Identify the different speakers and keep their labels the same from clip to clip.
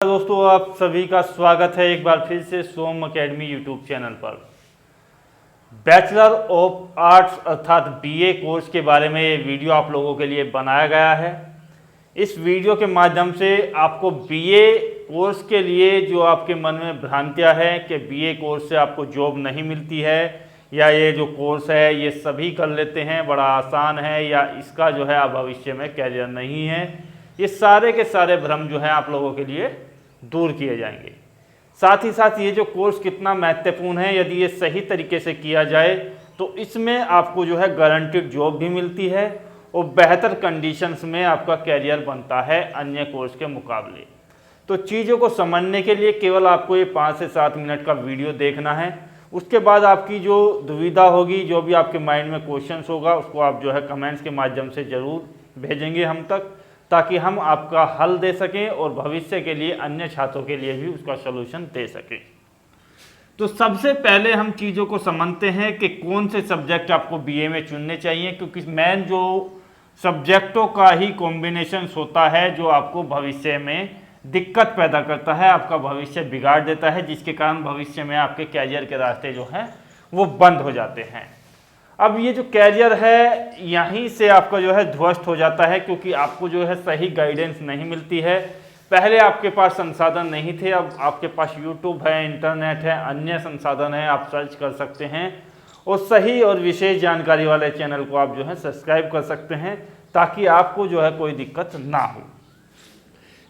Speaker 1: दोस्तों, आप सभी का स्वागत है एक बार फिर से सोम एकेडमी यूट्यूब चैनल पर। बैचलर ऑफ आर्ट्स अर्थात बीए कोर्स के बारे में ये वीडियो आप लोगों के लिए बनाया गया है। इस वीडियो के माध्यम से आपको बीए कोर्स के लिए जो आपके मन में भ्रांतियां हैं कि बीए कोर्स से आपको जॉब नहीं मिलती है या ये जो कोर्स है ये सभी कर लेते हैं, बड़ा आसान है, या इसका जो है भविष्य में कैरियर नहीं है, ये सारे के सारे भ्रम जो है आप लोगों के लिए दूर किए जाएंगे। साथ ही साथ ये जो कोर्स कितना महत्वपूर्ण है, यदि ये सही तरीके से किया जाए तो इसमें आपको जो है गारंटीड जॉब भी मिलती है और बेहतर कंडीशंस में आपका कैरियर बनता है अन्य कोर्स के मुकाबले। तो चीज़ों को समझने के लिए केवल आपको ये 5 से 7 मिनट का वीडियो देखना है। उसके बाद आपकी जो दुविधा होगी, जो भी आपके माइंड में क्वेश्चंस होगा, उसको आप जो है कमेंट्स के माध्यम से ज़रूर भेजेंगे हम तक, ताकि हम आपका हल दे सकें और भविष्य के लिए अन्य छात्रों के लिए भी उसका सलूशन दे सकें। तो सबसे पहले हम चीज़ों को समझते हैं कि कौन से सब्जेक्ट आपको बीए में चुनने चाहिए, क्योंकि मेन जो सब्जेक्टों का ही कॉम्बिनेशन होता है जो आपको भविष्य में दिक्कत पैदा करता है, आपका भविष्य बिगाड़ देता है, जिसके कारण भविष्य में आपके कैरियर के रास्ते जो हैं वो बंद हो जाते हैं। अब ये जो कैरियर है यहीं से आपका जो है ध्वस्त हो जाता है, क्योंकि आपको जो है सही गाइडेंस नहीं मिलती है। पहले आपके पास संसाधन नहीं थे, अब आपके पास यूट्यूब है, इंटरनेट है, अन्य संसाधन है, आप सर्च कर सकते हैं और सही और विशेष जानकारी वाले चैनल को आप जो है सब्सक्राइब कर सकते हैं, ताकि आपको जो है कोई दिक्कत ना हो।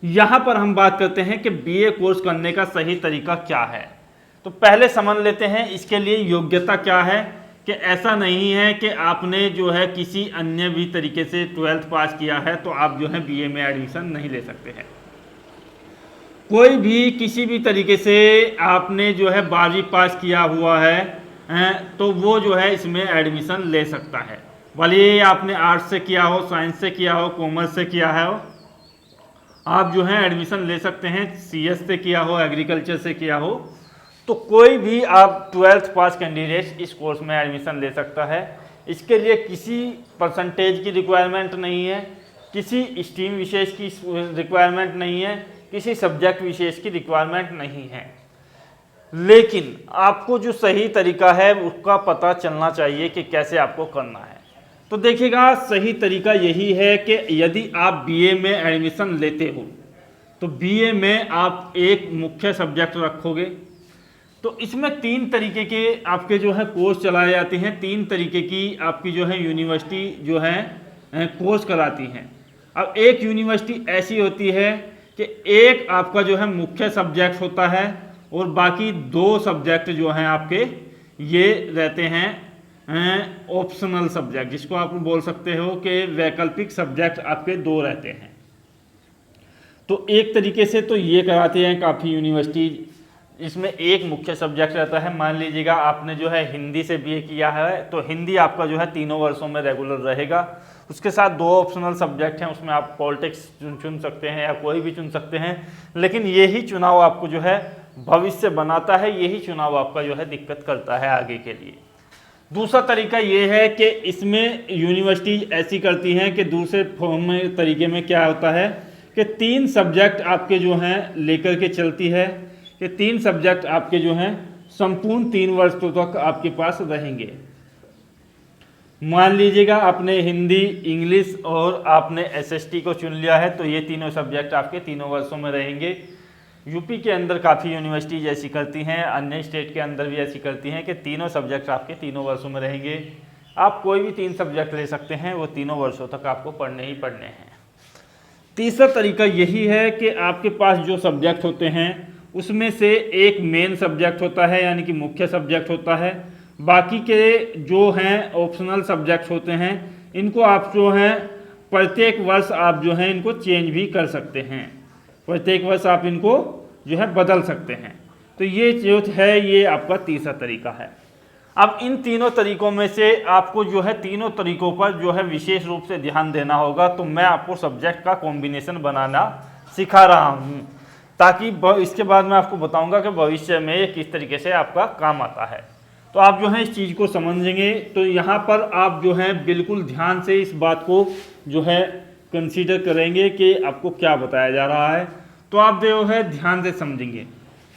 Speaker 1: यहाँ पर हम बात करते हैं कि बीए कोर्स करने का सही तरीका क्या है। तो पहले समझ लेते हैं इसके लिए योग्यता क्या है। कि ऐसा नहीं है कि आपने जो है किसी अन्य भी तरीके से 12th पास किया है तो आप जो है बीए में एडमिशन नहीं ले सकते हैं। कोई भी किसी भी तरीके से आपने जो है 12वीं पास किया हुआ है तो वो जो है इसमें एडमिशन ले सकता है। भले आपने आर्ट्स से किया हो, साइंस से किया हो, कॉमर्स से किया हो, आप जो है एडमिशन ले सकते हैं। सीएस से किया हो, एग्रीकल्चर से किया हो, तो कोई भी आप 12th पास कैंडिडेट इस कोर्स में एडमिशन ले सकता है। इसके लिए किसी परसेंटेज की रिक्वायरमेंट नहीं है, किसी स्ट्रीम विशेष की रिक्वायरमेंट नहीं है, किसी सब्जेक्ट विशेष की रिक्वायरमेंट नहीं है। लेकिन आपको जो सही तरीका है उसका पता चलना चाहिए कि कैसे आपको करना है। तो देखिएगा, सही तरीका यही है कि यदि आप बीए में एडमिशन लेते हो तो बीए में आप एक मुख्य सब्जेक्ट रखोगे। तो इसमें 3 तरीके के आपके जो है कोर्स चलाए जाते हैं, 3 तरीके की आपकी जो है यूनिवर्सिटी जो है कोर्स कराती हैं। अब एक यूनिवर्सिटी ऐसी होती है कि एक आपका जो है मुख्य सब्जेक्ट होता है और बाकी 2 सब्जेक्ट जो हैं आपके ये रहते हैं ऑप्शनल सब्जेक्ट, जिसको आप बोल सकते हो कि वैकल्पिक सब्जेक्ट आपके 2 रहते हैं। तो एक तरीके से तो ये कराते हैं काफ़ी यूनिवर्सिटी। इसमें एक मुख्य सब्जेक्ट रहता है। मान लीजिएगा आपने जो है हिंदी से बीए किया है तो हिंदी आपका जो है 3 वर्षों में रेगुलर रहेगा। उसके साथ 2 ऑप्शनल सब्जेक्ट हैं, उसमें आप पॉलिटिक्स चुन सकते हैं या कोई भी चुन सकते हैं। लेकिन यही चुनाव आपको जो है भविष्य बनाता है, यही चुनाव आपका जो है दिक्कत करता है आगे के लिए। दूसरा तरीका ये है कि इसमें यूनिवर्सिटी ऐसी करती हैं कि दूसरे फॉर्म में तरीके में क्या होता है कि 3 सब्जेक्ट आपके जो हैं लेकर के चलती है कि 3 सब्जेक्ट आपके जो हैं संपूर्ण 3 वर्ष तक आपके पास रहेंगे। मान लीजिएगा आपने हिंदी, इंग्लिश और आपने एसएसटी को चुन लिया है तो ये तीनों सब्जेक्ट आपके 3 वर्षों में रहेंगे। यूपी के अंदर काफ़ी यूनिवर्सिटीज ऐसी करती हैं, अन्य स्टेट के अंदर भी ऐसी करती हैं कि तीनों सब्जेक्ट आपके 3 वर्षों में रहेंगे। आप कोई भी 3 सब्जेक्ट ले सकते हैं, वो 3 वर्षों तक आपको पढ़ने ही पढ़ने हैं। तीसरा तरीका यही है कि आपके पास जो सब्जेक्ट होते हैं उसमें से एक मेन सब्जेक्ट होता है, यानी कि मुख्य सब्जेक्ट होता है। बाकी के जो हैं ऑप्शनल सब्जेक्ट होते हैं, इनको आप जो हैं प्रत्येक वर्ष आप जो हैं इनको चेंज भी कर सकते हैं, प्रत्येक वर्ष आप इनको जो है बदल सकते हैं। तो ये जो है ये आपका तीसरा तरीका है। अब इन तीनों तरीकों में से आपको जो है तीनों तरीकों पर जो है विशेष रूप से ध्यान देना होगा। तो मैं आपको सब्जेक्ट का कॉम्बिनेशन बनाना सिखा रहा हूँ, ताकि इसके बाद मैं आपको बताऊंगा कि भविष्य में ये किस तरीके से आपका काम आता है। तो आप जो है इस चीज़ को समझेंगे। तो यहाँ पर आप जो है बिल्कुल ध्यान से इस बात को जो है कंसीडर करेंगे कि आपको क्या बताया जा रहा है। तो आप जो है ध्यान से समझेंगे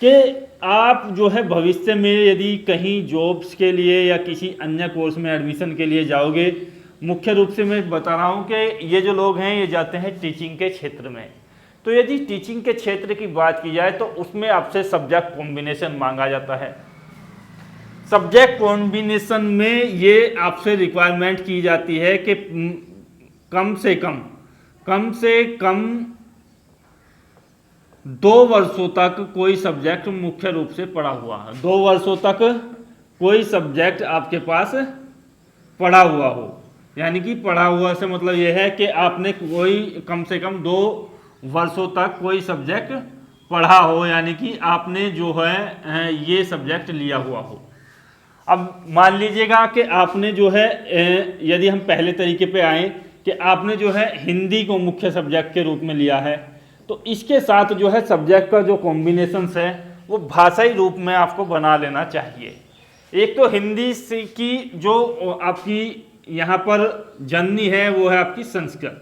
Speaker 1: कि आप जो है भविष्य में यदि कहीं जॉब्स के लिए या किसी अन्य कोर्स में एडमिशन के लिए जाओगे, मुख्य रूप से मैं बता रहा हूँ कि ये जो लोग हैं ये जाते हैं टीचिंग के क्षेत्र में। तो यदि टीचिंग के क्षेत्र की बात की जाए तो उसमें आपसे सब्जेक्ट कॉम्बिनेशन मांगा जाता है। सब्जेक्ट कॉम्बिनेशन में ये आपसे रिक्वायरमेंट की जाती है कि कम से कम 2 वर्षों तक कोई सब्जेक्ट मुख्य रूप से पढ़ा हुआ है। 2 वर्षों तक कोई सब्जेक्ट आपके पास पढ़ा हुआ हो, यानी कि पढ़ा हुआ से मतलब यह है कि आपने कोई कम से कम 2 वर्षों तक कोई सब्जेक्ट पढ़ा हो, यानी कि आपने जो है ये सब्जेक्ट लिया हुआ हो। अब मान लीजिएगा कि आपने जो है यदि हम पहले तरीके पे आए कि आपने जो है हिंदी को मुख्य सब्जेक्ट के रूप में लिया है, तो इसके साथ जो है सब्जेक्ट का जो कॉम्बिनेशंस है वो भाषाई रूप में आपको बना लेना चाहिए। एक तो हिंदी की जो आपकी यहाँ पर जननी है वो है आपकी संस्कृत,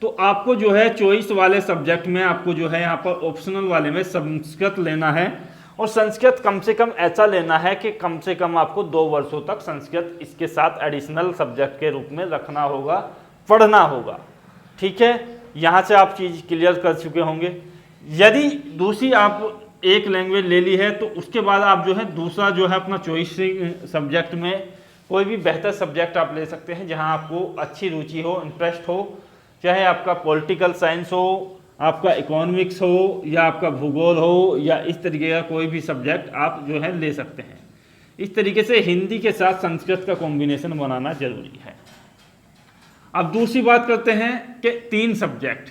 Speaker 1: तो आपको जो है चॉइस वाले सब्जेक्ट में आपको जो है यहाँ पर ऑप्शनल वाले में संस्कृत लेना है, और संस्कृत कम से कम ऐसा लेना है कि कम से कम आपको 2 वर्षों तक संस्कृत इसके साथ एडिशनल सब्जेक्ट के रूप में रखना होगा, पढ़ना होगा। ठीक है, यहाँ से आप चीज़ क्लियर कर चुके होंगे। यदि दूसरी आप एक लैंग्वेज ले ली है तो उसके बाद आप जो है दूसरा जो है अपना चॉइस सब्जेक्ट में कोई भी बेहतर सब्जेक्ट आप ले सकते हैं जहाँ आपको अच्छी रुचि हो, इंटरेस्ट हो, चाहे आपका पॉलिटिकल साइंस हो, आपका इकोनॉमिक्स हो, या आपका भूगोल हो, या इस तरीके का कोई भी सब्जेक्ट आप जो है ले सकते हैं। इस तरीके से हिंदी के साथ संस्कृत का कॉम्बिनेशन बनाना जरूरी है। अब दूसरी बात करते हैं कि 3 सब्जेक्ट।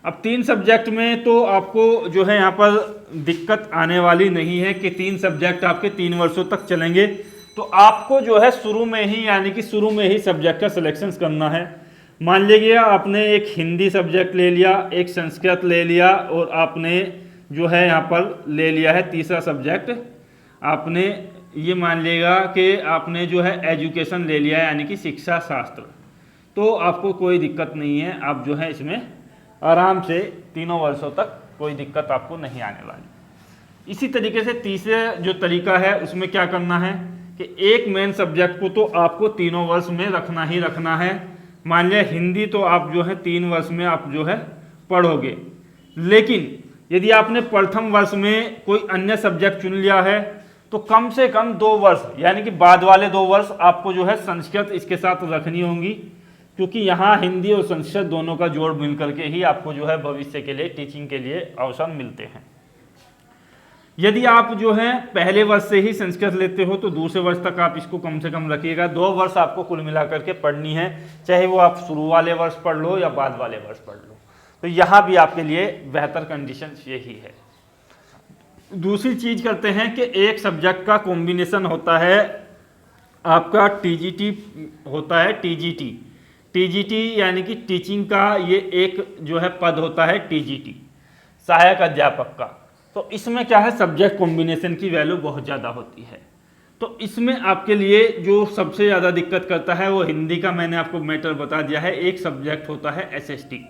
Speaker 1: अब 3 सब्जेक्ट में तो आपको जो है यहाँ पर दिक्कत आने वाली नहीं है कि 3 सब्जेक्ट आपके 3 वर्षों तक चलेंगे। तो आपको जो है शुरू में ही, यानी कि शुरू में ही सब्जेक्ट का सिलेक्शन करना है। मान लीजिए आपने एक हिंदी सब्जेक्ट ले लिया, एक संस्कृत ले लिया, और आपने जो है यहाँ पर ले लिया है तीसरा सब्जेक्ट, आपने ये मान लिएगा कि आपने जो है एजुकेशन ले लिया है, यानी कि शिक्षा शास्त्र। तो आपको कोई दिक्कत नहीं है, आप जो है इसमें आराम से 3 वर्षों तक कोई दिक्कत आपको नहीं आने वाली। इसी तरीके से तीसरे जो तरीका है उसमें क्या करना है कि एक मेन सब्जेक्ट को तो आपको 3 वर्ष में रखना ही रखना है। मान लिया हिंदी तो आप जो है 3 वर्ष में आप जो है पढ़ोगे, लेकिन यदि आपने प्रथम वर्ष में कोई अन्य सब्जेक्ट चुन लिया है तो कम से कम 2 वर्ष, यानी कि बाद वाले 2 वर्ष आपको जो है संस्कृत इसके साथ रखनी होंगी, क्योंकि यहाँ हिंदी और संस्कृत दोनों का जोड़ मिल करके ही आपको जो है भविष्य के लिए टीचिंग के लिए अवसर मिलते हैं। यदि आप जो है पहले वर्ष से ही संस्कृत लेते हो तो दूसरे वर्ष तक आप इसको कम से कम रखिएगा। 2 वर्ष आपको कुल मिलाकर के पढ़नी है, चाहे वो आप शुरू वाले वर्ष पढ़ लो या बाद वाले वर्ष पढ़ लो। तो यहाँ भी आपके लिए बेहतर कंडीशन यही है। दूसरी चीज करते हैं कि एक सब्जेक्ट का कॉम्बिनेशन होता है आपका टीजीटी होता है, टीजीटी यानी कि टीचिंग का ये एक जो है पद होता है टीजीटी, सहायक अध्यापक का। तो इसमें क्या है, सब्जेक्ट कॉम्बिनेशन की वैल्यू बहुत ज़्यादा होती है। तो इसमें आपके लिए जो सबसे ज़्यादा दिक्कत करता है वो हिंदी का मैंने आपको मैटर बता दिया है। एक सब्जेक्ट होता है एसएसटी,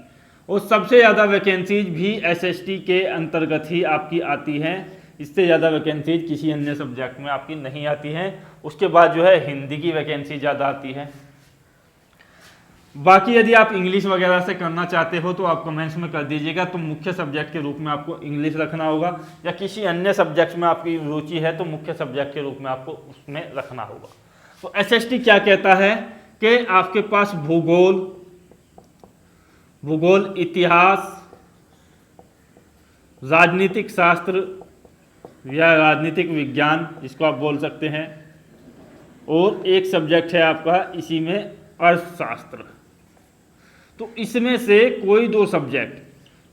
Speaker 1: और सबसे ज़्यादा वैकेंसीज भी एसएसटी के अंतर्गत ही आपकी आती हैं। इससे ज़्यादा वैकेंसीज किसी अन्य सब्जेक्ट में आपकी नहीं आती हैं। उसके बाद जो है हिंदी की वैकेंसी ज़्यादा आती है। बाकी यदि आप इंग्लिश वगैरह से करना चाहते हो तो आप कमेंट्स में कर दीजिएगा। तो मुख्य सब्जेक्ट के रूप में आपको इंग्लिश रखना होगा, या किसी अन्य सब्जेक्ट में आपकी रुचि है तो मुख्य सब्जेक्ट के रूप में आपको उसमें रखना होगा। तो एसएसटी क्या कहता है कि आपके पास भूगोल, इतिहास, राजनीतिक शास्त्र या राजनीतिक विज्ञान जिसको आप बोल सकते हैं, और एक सब्जेक्ट है आपका इसी में अर्थशास्त्र। तो इसमें से कोई 2 सब्जेक्ट,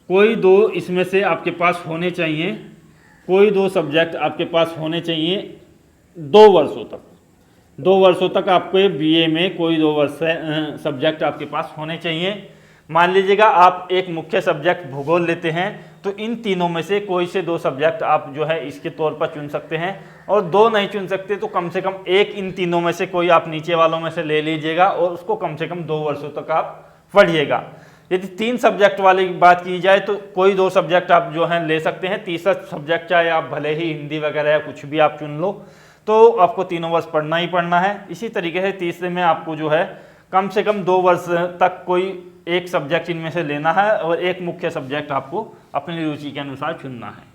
Speaker 1: कोई 2 इसमें से आपके पास होने चाहिए, कोई 2 सब्जेक्ट आपके पास होने चाहिए 2 वर्षों तक। 2 वर्षों तक आपके बीए में कोई 2 वर्ष सब्जेक्ट आपके पास होने चाहिए। मान लीजिएगा आप एक मुख्य सब्जेक्ट भूगोल लेते हैं तो इन तीनों में से कोई से 2 सब्जेक्ट आप जो है इसके तौर पर चुन सकते हैं, और 2 नहीं चुन सकते तो कम से कम एक इन तीनों में से कोई आप नीचे वालों में से ले लीजिएगा और उसको कम से कम 2 वर्षों तक आप पढ़िएगा। यदि 3 सब्जेक्ट वाली बात की जाए तो कोई 2 सब्जेक्ट आप जो है ले सकते हैं, तीसरा सब्जेक्ट चाहे आप भले ही हिंदी वगैरह या कुछ भी आप चुन लो, तो आपको 3 वर्ष पढ़ना ही पढ़ना है। इसी तरीके से तीसरे में आपको जो है कम से कम 2 वर्ष तक कोई एक सब्जेक्ट इनमें से लेना है और एक मुख्य सब्जेक्ट आपको अपनी रुचि के अनुसार चुनना है।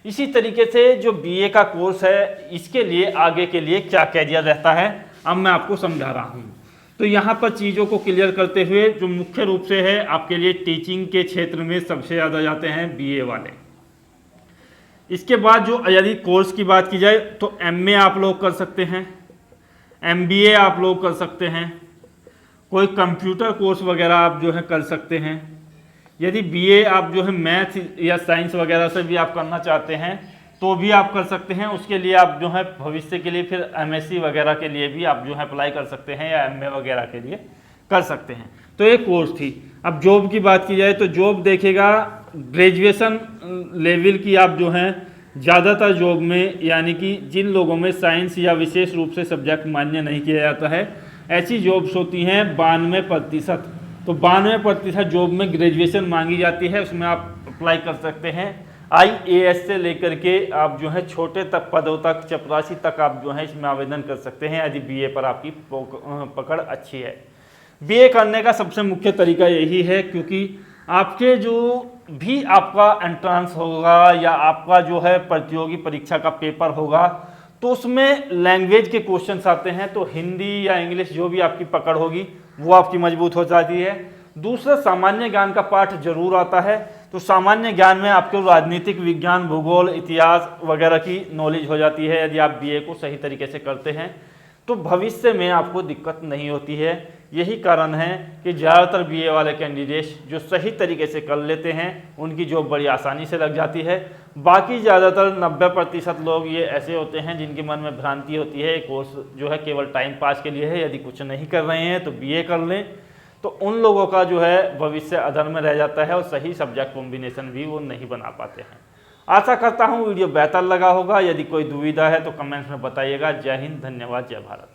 Speaker 1: इसी तरीके से जो बीए का कोर्स है, इसके लिए आगे के लिए क्या कैरियर रहता है अब मैं आपको समझा रहा हूँ। तो यहाँ पर चीज़ों को क्लियर करते हुए जो मुख्य रूप से है आपके लिए टीचिंग के क्षेत्र में सबसे ज़्यादा जाते हैं बीए वाले। इसके बाद जो यदि कोर्स की बात की जाए तो एमए आप लोग कर सकते हैं, एमबीए आप लोग कर सकते हैं, कोई कंप्यूटर कोर्स वगैरह आप जो है कर सकते हैं। यदि बीए आप जो है मैथ या साइंस वगैरह से भी आप करना चाहते हैं तो भी आप कर सकते हैं। उसके लिए आप जो है भविष्य के लिए फिर एमएससी वगैरह के लिए भी आप जो है अप्लाई कर सकते हैं या एमए वगैरह के लिए कर सकते हैं। तो एक कोर्स थी। अब जॉब की बात की जाए तो जॉब देखेगा ग्रेजुएशन लेवल की आप जो हैं ज़्यादातर जॉब में, यानी कि जिन लोगों में साइंस या विशेष रूप से सब्जेक्ट मान्य नहीं किया जाता है, ऐसी जॉब्स होती हैं 92%। तो 92% जॉब में ग्रेजुएशन मांगी जाती है, उसमें आप अप्लाई कर सकते हैं। आईएएस से लेकर के आप जो है छोटे तक पदों तक, चपरासी तक आप जो है इसमें आवेदन कर सकते हैं यदि बीए पर आपकी पकड़ अच्छी है। बीए करने का सबसे मुख्य तरीका यही है, क्योंकि आपके जो भी आपका एंट्रेंस होगा या आपका जो है प्रतियोगी परीक्षा का पेपर होगा तो उसमें लैंग्वेज के क्वेश्चंस आते हैं। तो हिंदी या इंग्लिश जो भी आपकी पकड़ होगी वो आपकी मजबूत हो जाती है। दूसरा, सामान्य ज्ञान का पाठ जरूर आता है। तो सामान्य ज्ञान में आपको राजनीतिक विज्ञान, भूगोल, इतिहास वगैरह की नॉलेज हो जाती है। यदि आप बीए को सही तरीके से करते हैं तो भविष्य में आपको दिक्कत नहीं होती है। यही कारण है कि ज़्यादातर बीए वाले कैंडिडेट्स जो सही तरीके से कर लेते हैं उनकी जॉब बड़ी आसानी से लग जाती है। बाकी ज़्यादातर 90% लोग ये ऐसे होते हैं जिनके मन में भ्रांति होती है कोर्स जो है केवल टाइम पास के लिए है, यदि कुछ नहीं कर रहे हैं तो बीए कर लें। तो उन लोगों का जो है भविष्य अधर में रह जाता है और सही सब्जेक्ट कॉम्बिनेशन भी वो नहीं बना पाते हैं। आशा करता हूँ वीडियो बेहतर लगा होगा। यदि कोई दुविधा है तो कमेंट्स में बताइएगा। जय हिंद, धन्यवाद, जय भारत।